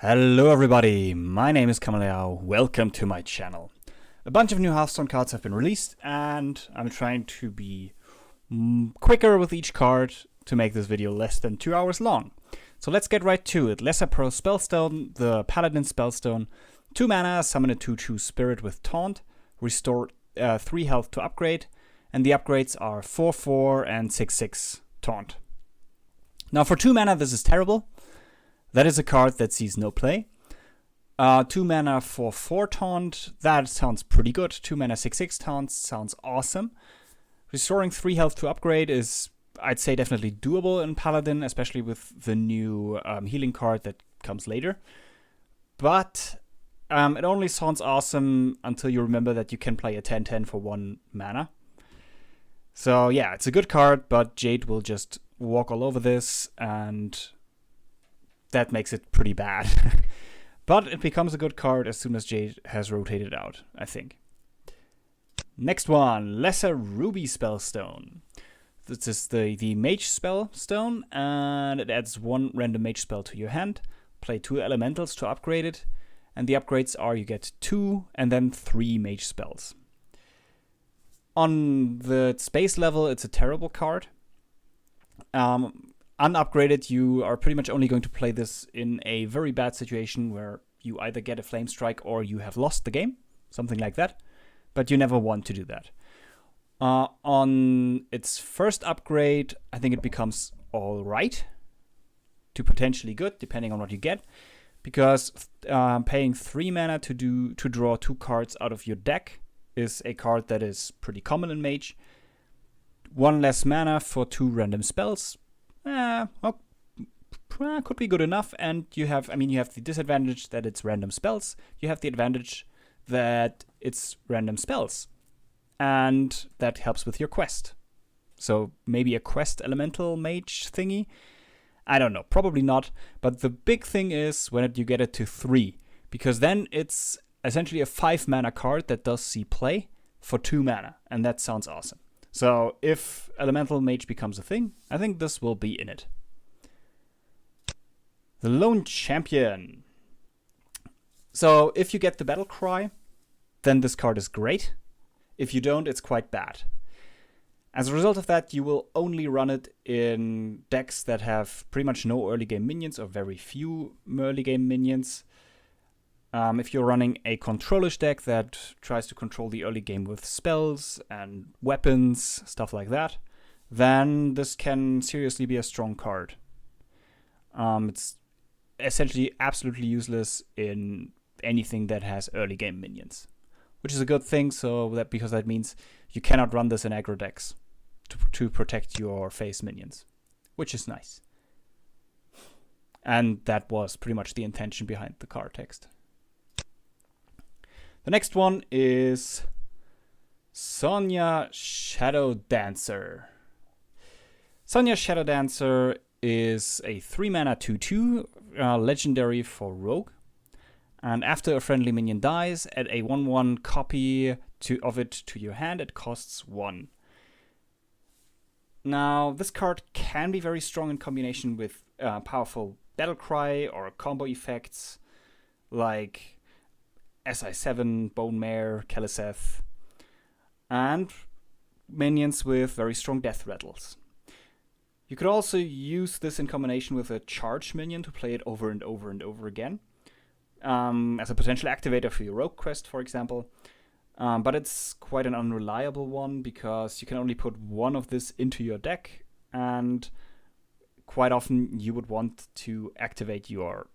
Hello everybody, my name is Kamaleao, welcome to my channel. A bunch of new Hearthstone cards have been released and I'm trying to be quicker with each card to make this video less than 2 hours long. So let's get right to it. Lesser Pro Spellstone, the Paladin Spellstone, 2 mana, summon a 2/2 Spirit with Taunt, restore 3 health to upgrade, and the upgrades are 4/4 and 6/6 Taunt. Now for 2 mana this is terrible. That is a card that sees no play. 2 mana for 4 Taunt, that sounds pretty good. 2 mana 6/6 Taunt sounds awesome. Restoring 3 health to upgrade is, I'd say, definitely doable in Paladin, especially with the new healing card that comes later. But it only sounds awesome until you remember that you can play a 10/10 for 1 mana. So yeah, it's a good card, but Jade will just walk all over this, and that makes it pretty bad. But it becomes a good card as soon as Jade has rotated out, I think. Next one, Lesser Ruby Spellstone. This is the Mage Spellstone, and it adds 1 random Mage spell to your hand. Play 2 elementals to upgrade it, and the upgrades are you get 2 and then 3 Mage spells. On the space level, it's a terrible card. Unupgraded, you are pretty much only going to play this in a very bad situation where you either get a flame strike or you have lost the game, something like that. But you never want to do that. On its first upgrade, I think it becomes alright to potentially good, depending on what you get, because paying 3 mana to draw 2 cards out of your deck is a card that is pretty common in Mage. 1 less mana for 2 random spells. Could be good enough, and you have the disadvantage that it's random spells. You have the advantage that it's random spells, and that helps with your quest. So maybe a quest elemental mage thingy? I don't know, probably not. But the big thing is when you get it to 3, because then it's essentially a 5 mana card that does see play for 2 mana, and that sounds awesome. So if Elemental Mage becomes a thing, I think this will be in it. The Lone Champion. So if you get the battlecry, then this card is great. If you don't, it's quite bad. As a result of that, you will only run it in decks that have pretty much no early game minions or very few early game minions. If you're running a controlish deck that tries to control the early game with spells and weapons, stuff like that, then this can seriously be a strong card. It's essentially absolutely useless in anything that has early game minions, which is a good thing, because that means you cannot run this in aggro decks to protect your face minions, which is nice. And that was pretty much the intention behind the card text. The next one is Sonya Shadow Dancer. Sonya Shadow Dancer is a 3 mana 2/2 legendary for rogue. And after a friendly minion dies, add a 1/1 copy of it to your hand. It costs 1. Now, this card can be very strong in combination with powerful battlecry or combo effects like SI7, Bone Mare, Keleseth, and minions with very strong deathrattles. You could also use this in combination with a charge minion to play it over and over and over again, as a potential activator for your rogue quest, for example. But it's quite an unreliable one because you can only put 1 of this into your deck, and quite often you would want to activate your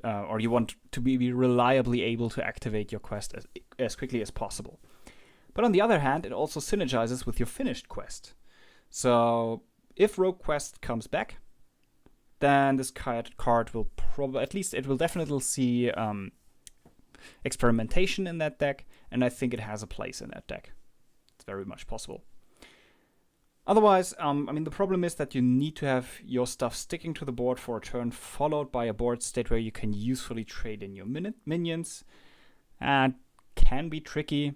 or you want to be reliably able to activate your quest as quickly as possible. But on the other hand, it also synergizes with your finished quest. So if Rogue Quest comes back, then this card will definitely see experimentation in that deck, and I think it has a place in that deck. It's very much possible. Otherwise, the problem is that you need to have your stuff sticking to the board for a turn, followed by a board state where you can usefully trade in your minions. And can be tricky.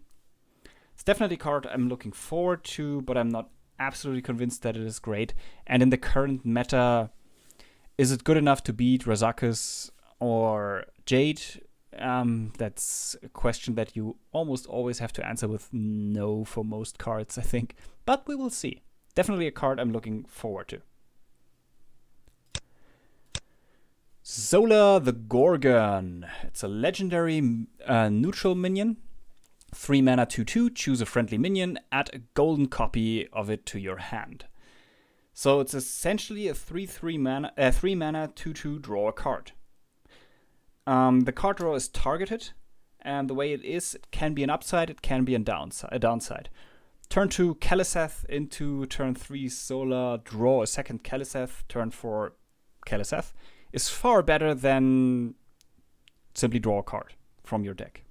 It's definitely a card I'm looking forward to, but I'm not absolutely convinced that it is great. And in the current meta, is it good enough to beat Razakus or Jade? That's a question that you almost always have to answer with no for most cards, I think. But we will see. Definitely a card I'm looking forward to. Zola the Gorgon. It's a legendary neutral minion. 3 mana 2/2, choose a friendly minion, add a golden copy of it to your hand. So it's essentially a 3 mana 2/2 draw a card. The card draw is targeted, and the way it can be an upside, it can be a downside. Turn 2 Kaliseth into turn 3 Zola, draw a second Kaliseth, turn 4 Kaliseth, is far better than simply draw a card from your deck.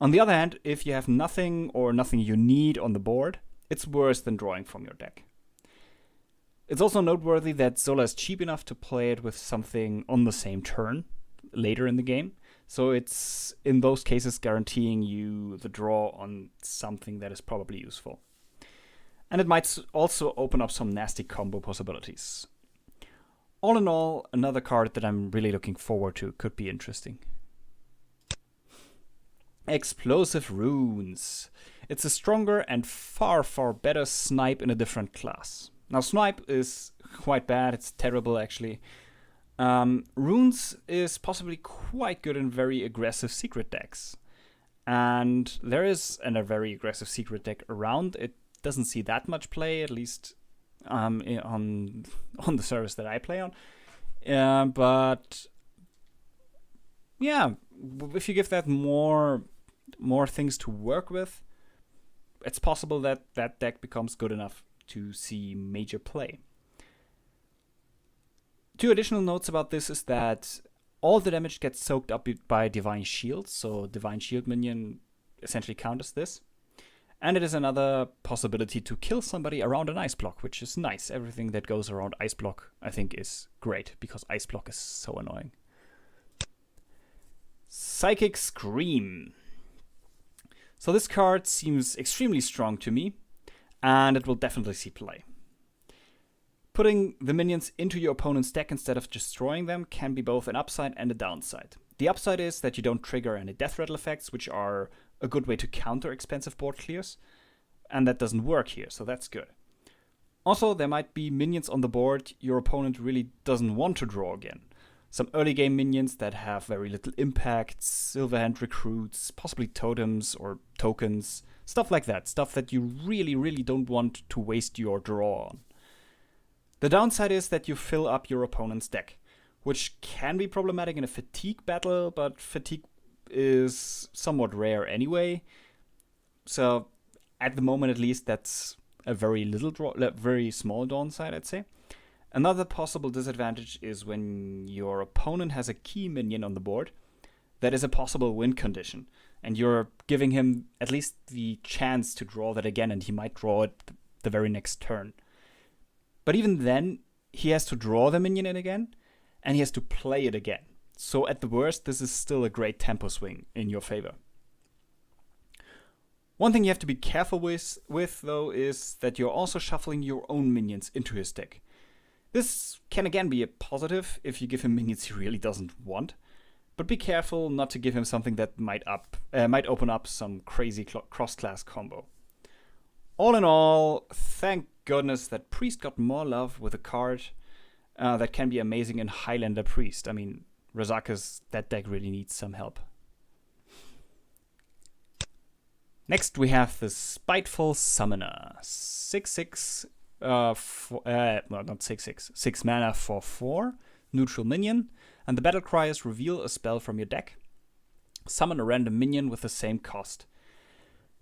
On the other hand, if you have nothing or nothing you need on the board, it's worse than drawing from your deck. It's also noteworthy that Zola is cheap enough to play it with something on the same turn later in the game. So it's, in those cases, guaranteeing you the draw on something that is probably useful. And it might also open up some nasty combo possibilities. All in all, another card that I'm really looking forward to. Could be interesting. Explosive Runes. It's a stronger and far, far better snipe in a different class. Now, snipe is quite bad. It's terrible, actually. Runes is possibly quite good in very aggressive secret decks. And there is a very aggressive secret deck around. It doesn't see that much play, at least on the service that I play on. But yeah, if you give that more things to work with, it's possible that that deck becomes good enough to see major play. 2 additional notes about this is that all the damage gets soaked up by Divine Shield, so Divine Shield minion essentially counters this. And it is another possibility to kill somebody around an ice block, which is nice. Everything that goes around ice block, I think, is great, because ice block is so annoying. Psychic Scream. So this card seems extremely strong to me, and it will definitely see play. Putting the minions into your opponent's deck instead of destroying them can be both an upside and a downside. The upside is that you don't trigger any deathrattle effects, which are a good way to counter expensive board clears, and that doesn't work here, so that's good. Also, there might be minions on the board your opponent really doesn't want to draw again. Some early game minions that have very little impact, Silverhand recruits, possibly totems or tokens, stuff like that. Stuff that you really, really don't want to waste your draw on. The downside is that you fill up your opponent's deck, which can be problematic in a fatigue battle, but fatigue is somewhat rare anyway. So at the moment, at least, that's a very small downside, I'd say. Another possible disadvantage is when your opponent has a key minion on the board that is a possible win condition, and you're giving him at least the chance to draw that again, and he might draw it the very next turn. But even then, he has to draw the minion in again, and he has to play it again. So at the worst, this is still a great tempo swing in your favor. One thing you have to be careful with though, is that you're also shuffling your own minions into his deck. This can again be a positive if you give him minions he really doesn't want, but be careful not to give him something that might open up some crazy cross-class combo. All in all, thank goodness that Priest got more love with a card that can be amazing in Highlander Priest. I mean, that deck really needs some help. Next we have the Spiteful Summoner. 6/6, not 6/6, 6 mana for 4, neutral minion, and the battlecry is reveal a spell from your deck. Summon a random minion with the same cost.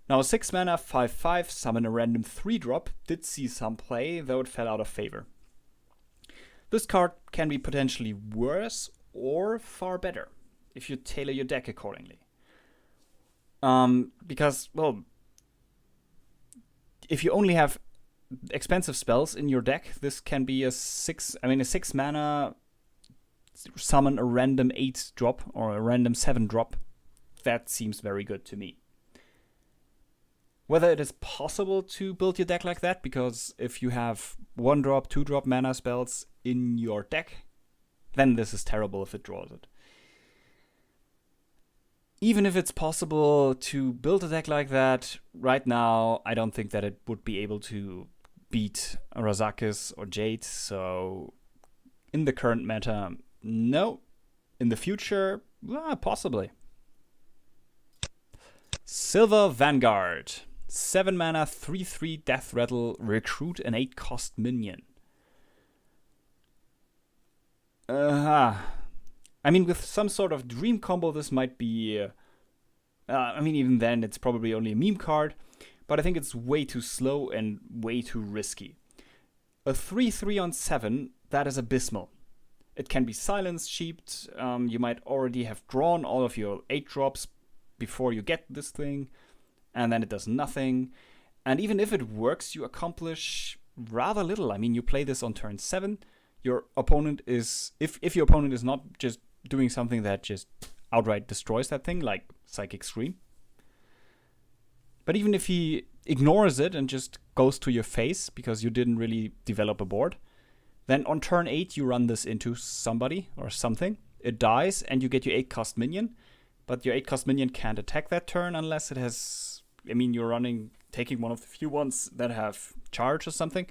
Now, a 6 mana 5/5 summon a random 3-drop did see some play, though it fell out of favor. This card can be potentially worse or far better if you tailor your deck accordingly. Because, well, if you only have expensive spells in your deck, this can be a 6 mana summon a random 8-drop or a random 7-drop. That seems very good to me. Whether it is possible to build your deck like that, because if you have 1-drop, 2-drop mana spells in your deck, then this is terrible if it draws it. Even if it's possible to build a deck like that, right now I don't think that it would be able to beat Razakis or Jade, so in the current meta, no. In the future, possibly. Silver Vanguard. 7 mana, 3/3 deathrattle, recruit an 8-cost minion. I mean, with some sort of dream combo, this might be... I mean, even then, it's probably only a meme card. But I think it's way too slow and way too risky. A 3/3 on 7, that is abysmal. It can be silenced, sheeped. You might already have drawn all of your 8 drops before you get this thing. And then it does nothing. And even if it works, you accomplish rather little. I mean, you play this on turn 7. Your opponent is... If your opponent is not just doing something that just outright destroys that thing, like Psychic Scream. But even if he ignores it and just goes to your face because you didn't really develop a board, then on turn 8 you run this into somebody or something. It dies and you get your 8-cost minion. But your 8-cost minion can't attack that turn unless it has... I mean, you're taking one of the few ones that have charge or something.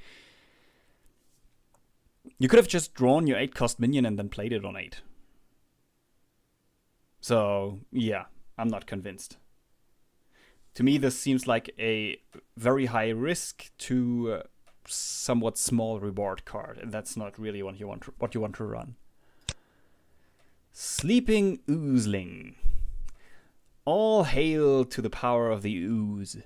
You could have just drawn your 8-cost minion and then played it on 8. So, yeah, I'm not convinced. To me, this seems like a very high risk to somewhat small reward card, and that's not really what you want to run. Sleeping Oozeling. All hail to the power of the ooze.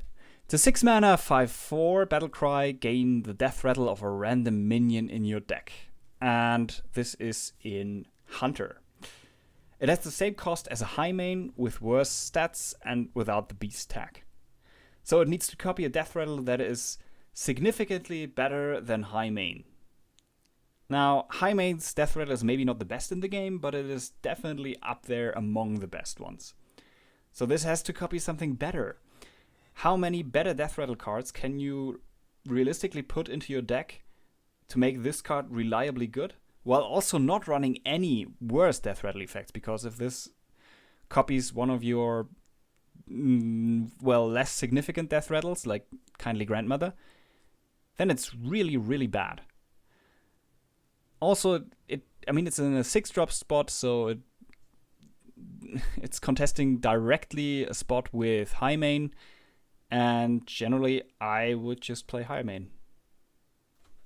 It's a 6 mana, 5/4 battlecry, gain the deathrattle of a random minion in your deck. And this is in Hunter. It has the same cost as a high main with worse stats and without the beast tag. So it needs to copy a deathrattle that is significantly better than high main. Now, high main's deathrattle is maybe not the best in the game, but it is definitely up there among the best ones. So this has to copy something better. How many better deathrattle cards can you realistically put into your deck to make this card reliably good, while also not running any worse deathrattle effects? Because if this copies one of your less significant deathrattles, like Kindly Grandmother, then it's really, really bad. Also, it's in a 6-drop spot, so it's contesting directly a spot with high main, and generally I would just play high main.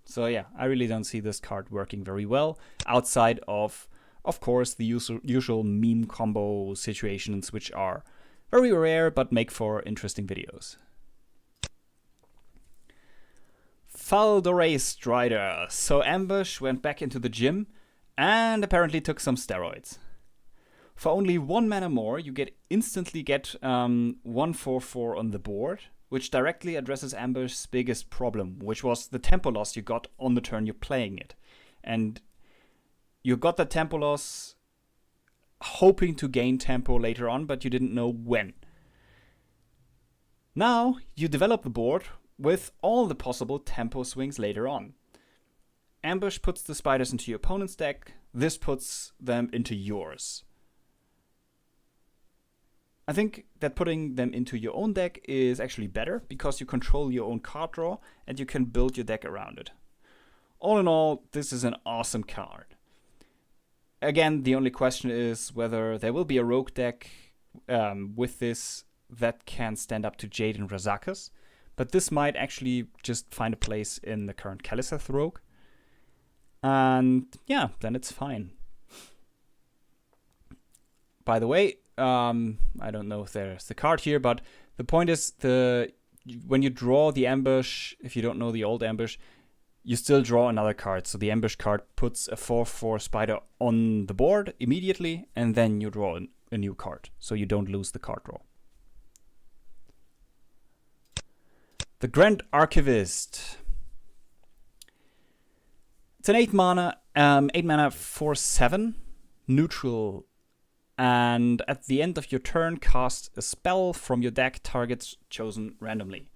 So yeah, I really don't see this card working very well outside of course, the usual meme combo situations, which are very rare but make for interesting videos. Faldoray Strider. So Ambush went back into the gym and apparently took some steroids. For only 1 mana more, you instantly get 1/4/4 on the board, which directly addresses Ambush's biggest problem, which was the tempo loss you got on the turn you're playing it. And you got the tempo loss hoping to gain tempo later on, but you didn't know when. Now, you develop the board with all the possible tempo swings later on. Ambush puts the spiders into your opponent's deck, this puts them into yours. I think that putting them into your own deck is actually better, because you control your own card draw and you can build your deck around it. All in all, this is an awesome card. Again, the only question is whether there will be a rogue deck with this that can stand up to Jade and Razakis, but this might actually just find a place in the current Kaliseth rogue. And yeah, then it's fine. By the way, I don't know if there's the card here, but the point is when you draw the ambush, if you don't know the old ambush, you still draw another card. So the ambush card puts a 4/4 spider on the board immediately, and then you draw a new card, so you don't lose the card draw. The Grand Archivist. It's an 8 mana 4/7 neutral. And at the end of your turn, cast a spell from your deck, targets chosen randomly.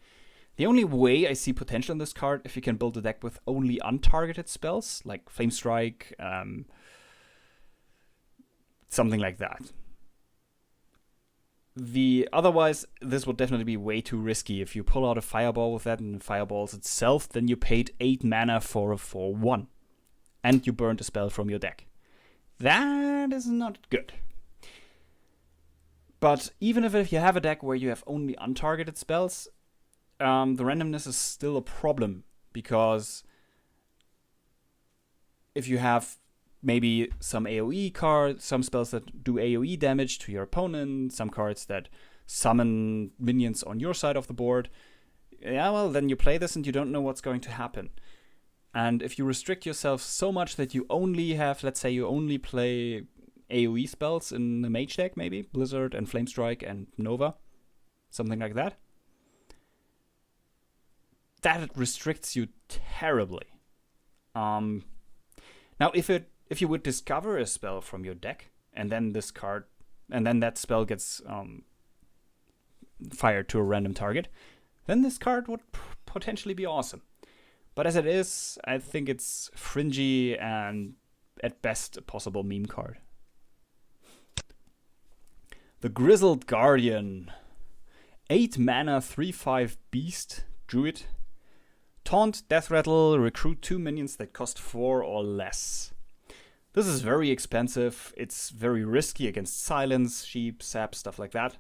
The only way I see potential in this card, if you can build a deck with only untargeted spells, like Flame Strike, something like that. Otherwise, this would definitely be way too risky. If you pull out a fireball with that and fireballs itself, then you paid 8 mana for a 4/1. And you burned a spell from your deck. That is not good. But even if you have a deck where you have only untargeted spells, the randomness is still a problem. Because if you have maybe some AoE cards, some spells that do AoE damage to your opponent, some cards that summon minions on your side of the board, yeah, well, then you play this and you don't know what's going to happen. And if you restrict yourself so much that you only have, let's say you only play AoE spells in the Mage deck, maybe, Blizzard and Flamestrike and Nova, something like that, that restricts you terribly. Now, if you would discover a spell from your deck, and then that spell gets fired to a random target, then this card would potentially be awesome. But as it is, I think it's fringy and at best a possible meme card. The Grizzled Guardian. 8 mana, 3/5 beast, druid. Taunt, deathrattle, recruit 2 minions that cost 4 or less. This is very expensive, it's very risky against silence, sheep, sap, stuff like that.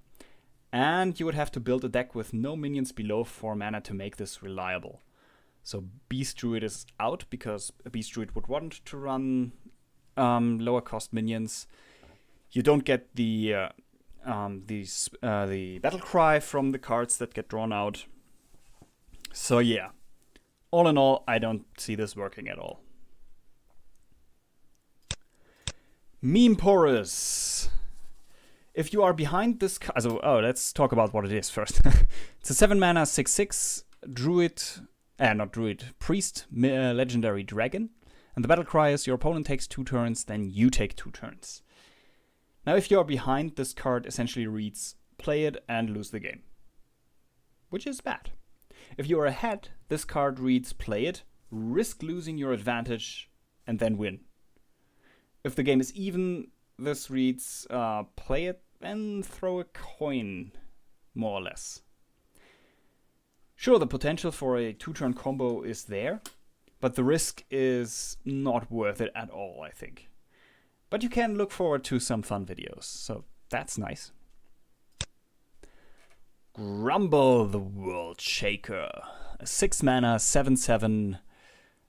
And you would have to build a deck with no minions below 4 mana to make this reliable. So Beast Druid is out, because a Beast Druid would want to run lower cost minions. You don't get the battlecry from the cards that get drawn out. So yeah, all in all, I don't see this working at all. Meme Porous. If you are behind this... let's talk about what it is first. It's a 7 mana 6/6 druid... not druid, priest, legendary dragon. And the battle cry is your opponent takes 2 turns, then you take 2 turns. Now, if you are behind, this card essentially reads, play it and lose the game. Which is bad. If you are ahead, this card reads, play it, risk losing your advantage, and then win. If the game is even, this reads, play it and throw a coin, more or less. Sure, the potential for a 2-turn combo is there, but the risk is not worth it at all, I think. But you can look forward to some fun videos, so that's nice. Grumble the World Shaker. A 6 mana 7/7.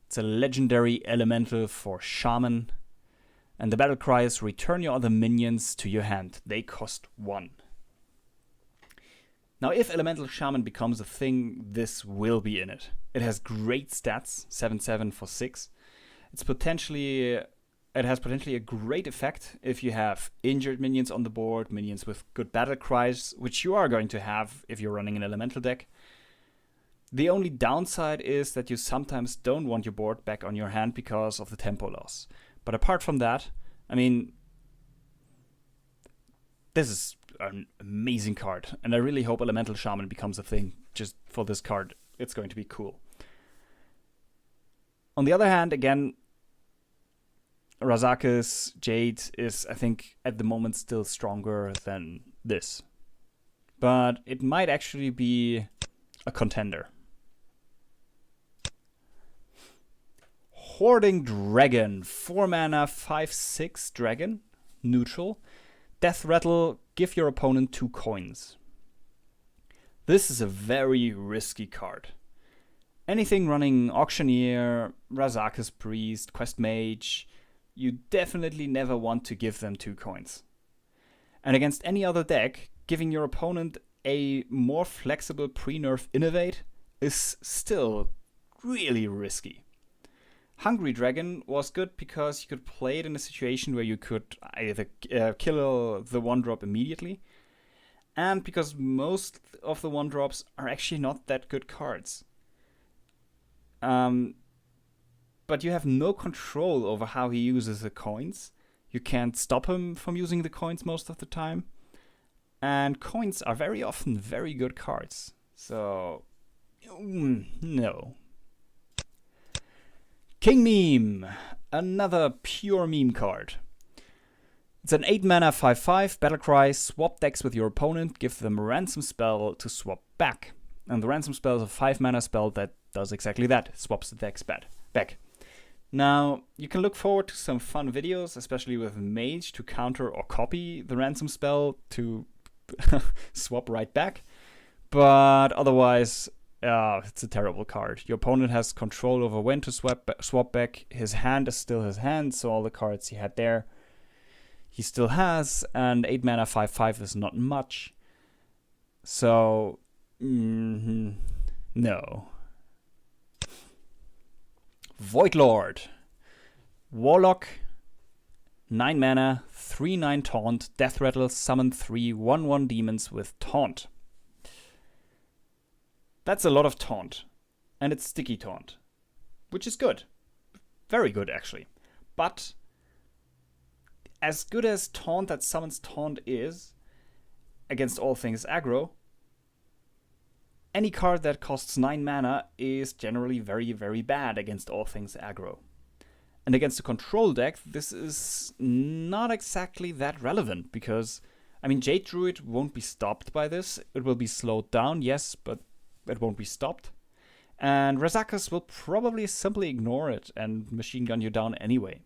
It's a legendary elemental for Shaman. And the battle cry is return your other minions to your hand. They cost 1. Now, if Elemental Shaman becomes a thing, this will be in it. It has great stats, 7/7 for 6. It has potentially a great effect if you have injured minions on the board, minions with good battle cries, which you are going to have if you're running an elemental deck. The only downside is that you sometimes don't want your board back on your hand because of the tempo loss. But apart from that, I mean, this is an amazing card, and I really hope Elemental Shaman becomes a thing just for this card. It's going to be cool. On the other hand, again, Razakis Jade is, I think, at the moment still stronger than this. But it might actually be a contender. Hoarding Dragon. 4 mana, 5/6 dragon. Neutral. Deathrattle, give your opponent 2 coins. This is a very risky card. Anything running Auctioneer, Razakis Priest, Quest Mage, you definitely never want to give them 2 coins. And against any other deck, giving your opponent a more flexible pre-nerf Innovate is still really risky. Hungry Dragon was good because you could play it in a situation where you could either kill the 1-drop immediately, and because most of the 1-drops are actually not that good cards. But you have no control over how he uses the coins. You can't stop him from using the coins most of the time. And coins are very often very good cards. So, no. King Meme. Another pure meme card. It's an 8 mana 5/5 battlecry. Swap decks with your opponent, give them a ransom spell to swap back. And the ransom spell is a 5 mana spell that does exactly that, swaps the decks back. Now, you can look forward to some fun videos, especially with Mage, to counter or copy the ransom spell to swap right back. But otherwise, it's a terrible card. Your opponent has control over when to swap back. His hand is still his hand, so all the cards he had there, he still has. And 8 mana 5/5 is not much. So, no. Voidlord. Warlock. 9 mana, 3/9 taunt, deathrattle, summon 3 1/1 demons with taunt. That's a lot of taunt. And it's sticky taunt. Which is good. Very good, actually. But as good as taunt that summons taunt is, against all things aggro, any card that costs 9 mana is generally very, very bad against all things aggro. And against a control deck, this is not exactly that relevant, because, I mean, Jade Druid won't be stopped by this. It will be slowed down, yes, but it won't be stopped. And Razakus will probably simply ignore it and machine gun you down anyway.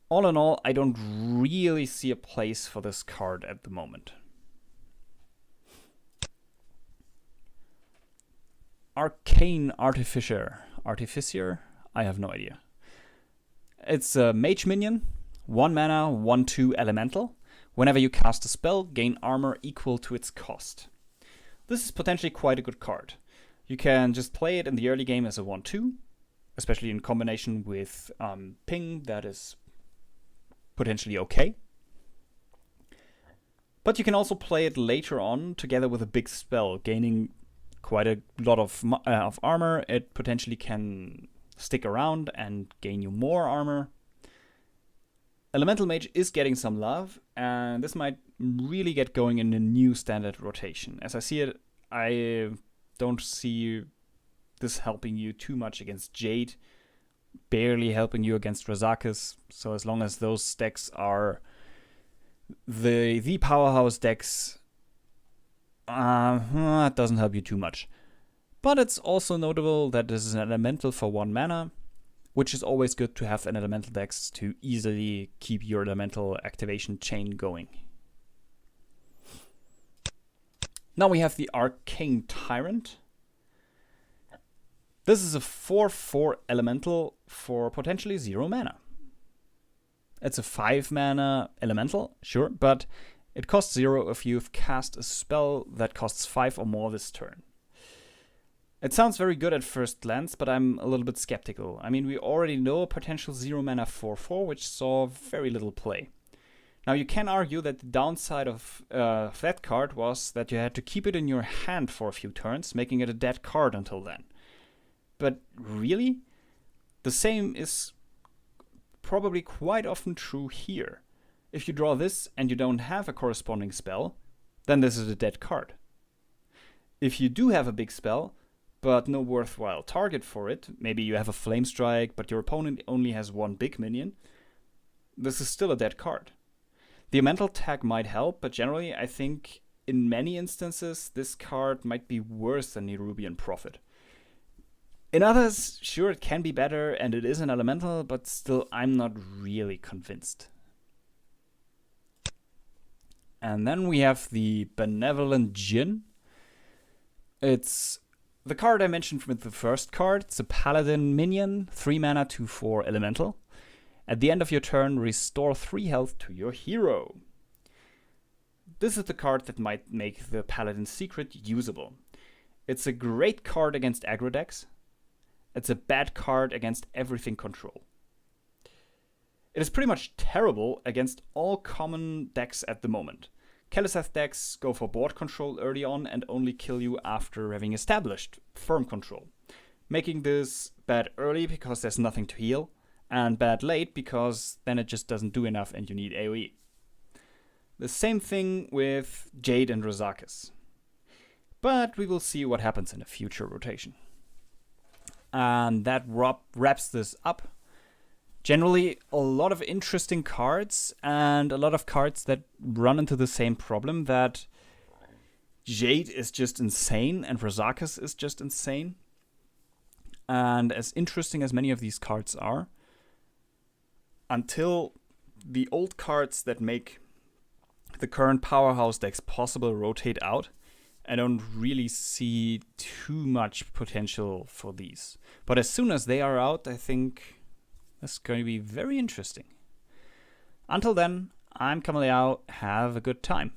All in all, I don't really see a place for this card at the moment. Arcane Artificer. Artificer? I have no idea. It's a Mage Minion. 1 mana, 1/2 elemental. Whenever you cast a spell, gain armor equal to its cost. This is potentially quite a good card. You can just play it in the early game as a 1/2, especially in combination with ping, that is potentially okay. But you can also play it later on together with a big spell, gaining quite a lot of armor. It potentially can stick around and gain you more armor. Elemental Mage is getting some love, and this might really get going in a new standard rotation. As I see it, I don't see this helping you too much against Jade, barely helping you against Razakus. So as long as those decks are the powerhouse decks, it doesn't help you too much. But it's also notable that this is an elemental for 1 mana, which is always good to have an elemental decks to easily keep your elemental activation chain going. Now we have the Arcane Tyrant. This is a 4/4 elemental for potentially 0 mana. It's a 5 mana elemental, sure, but it costs 0 if you've cast a spell that costs 5 or more this turn. It sounds very good at first glance, but I'm a little bit skeptical. I mean, we already know a potential 0 mana 4/4, which saw very little play. Now, you can argue that the downside of that card was that you had to keep it in your hand for a few turns, making it a dead card until then. But really? The same is probably quite often true here. If you draw this and you don't have a corresponding spell, then this is a dead card. If you do have a big spell, but no worthwhile target for it, maybe you have a Flame Strike, but your opponent only has 1 big minion, this is still a dead card. The elemental tag might help, but generally I think in many instances this card might be worse than Nerubian Prophet. In others, sure, it can be better and it is an elemental, but still I'm not really convinced. And then we have the Benevolent Djinn. It's the card I mentioned with the first card. It's a Paladin minion, 3 mana, 2/4 elemental. At the end of your turn, restore 3 health to your hero. This is the card that might make the Paladin secret usable. It's a great card against aggro decks. It's a bad card against everything control. It is pretty much terrible against all common decks at the moment. Keleseth decks go for board control early on and only kill you after having established firm control, making this bad early because there's nothing to heal, and bad late because then it just doesn't do enough and you need AoE. The same thing with Jade and Razakus. But we will see what happens in a future rotation. And that wraps this up. Generally, a lot of interesting cards and a lot of cards that run into the same problem that Jade is just insane and Razakus is just insane. And as interesting as many of these cards are, until the old cards that make the current powerhouse decks possible rotate out, I don't really see too much potential for these. But as soon as they are out, I think that's going to be very interesting. Until then, I'm Kamaleao. Have a good time.